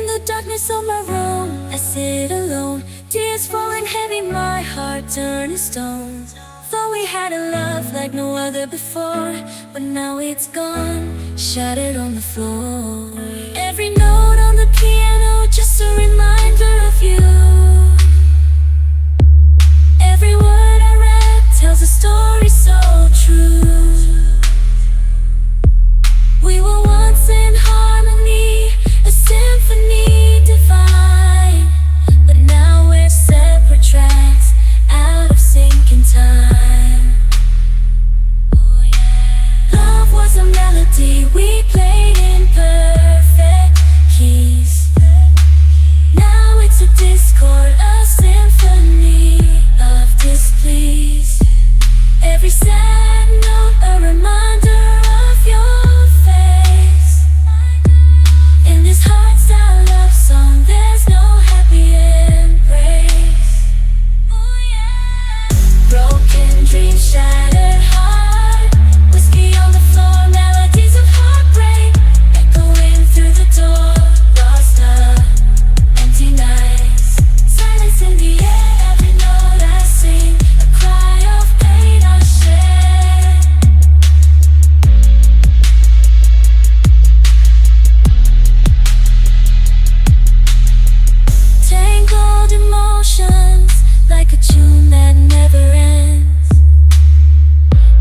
In the darkness of my room, I sit alone. Tears falling heavy, my heart turning stone. Thought we had a love like no other before, but now it's gone, shattered on the floor. Every note on the piano, just a reminder of you. Every word I read tells a story so true. We were once in harmony, a symphony divine, but now we're separate tracks, out of sync in time. Oh, yeah. Love was a melody we played in perfect keys. Now it's a discord, a symphony of displease. Every sad note a reminder of your face. In this hardstyle love song, there's no happy embrace. Oh, yeah. Broken dreams, shattered heart, whiskey on the floor, melodies of heartbreak echoing through the door. Lost love, empty nights, silence in the air. Every note I sing, a cry of pain I share. Tangled emotions, like a tune that never ends.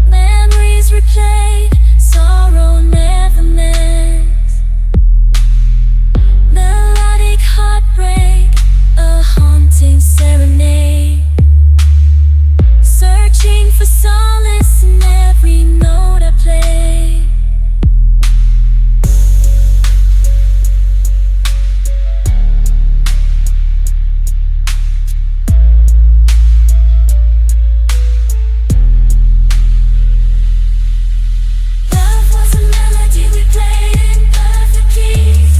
Memories replayed, sorrow never mends. Melodic heartbreak, a haunting serenade. Searching for solace in every note I play. Love was a melody we played in perfect keys.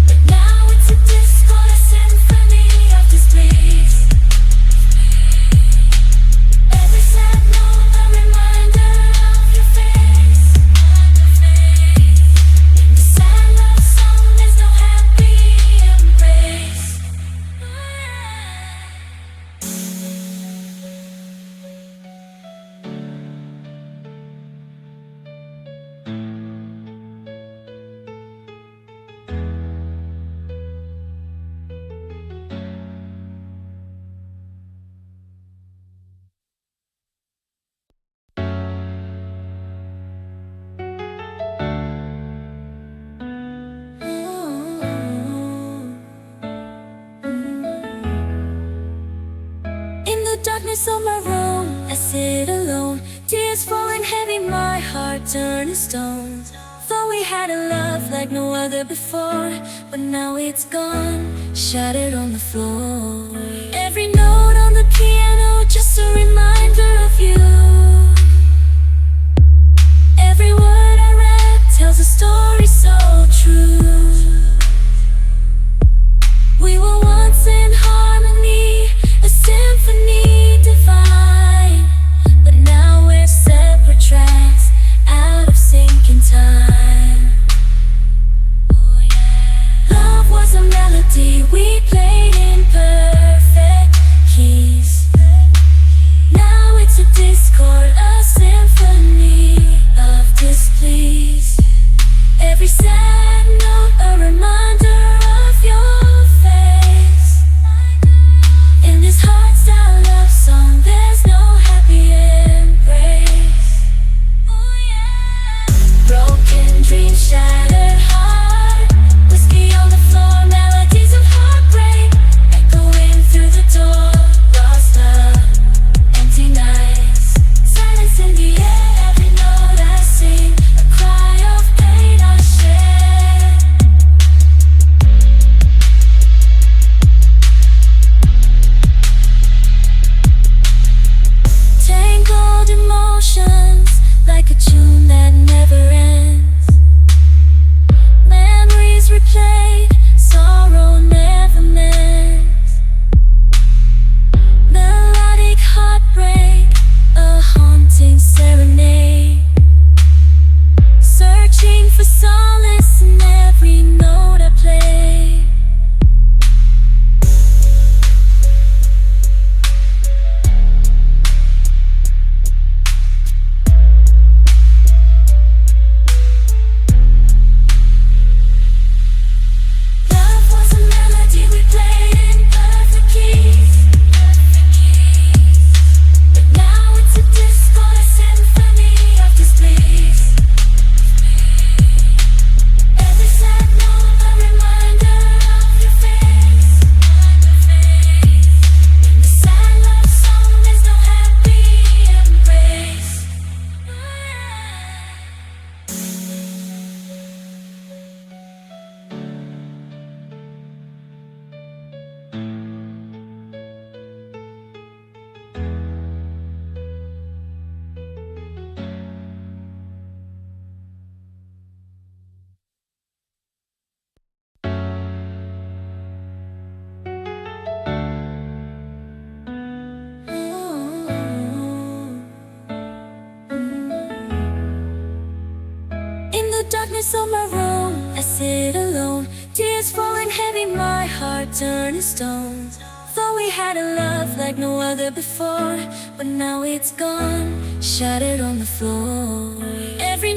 But now it's a discord, a symphony of displease. Every sad note a reminder of your face. In the sad love song, there's no happy embrace. In the darkness of my room, I sit alone. Tears falling heavy, my heart turning stone. Thought we had a love like no other before, but now it's gone, shattered on the floor. Every note on the piano, just a reminder of you. Every word I read tells a story so true. We were once in harmony, a symphony divine, but now we're separate tracks, out of sync in time. Oh, yeah. Love was a melody we played in perfect the darkness of my room, I sit alone, tears falling heavy, my heart turning stone. Thought we had a love like no other before, but now it's gone, shattered on the floor. Every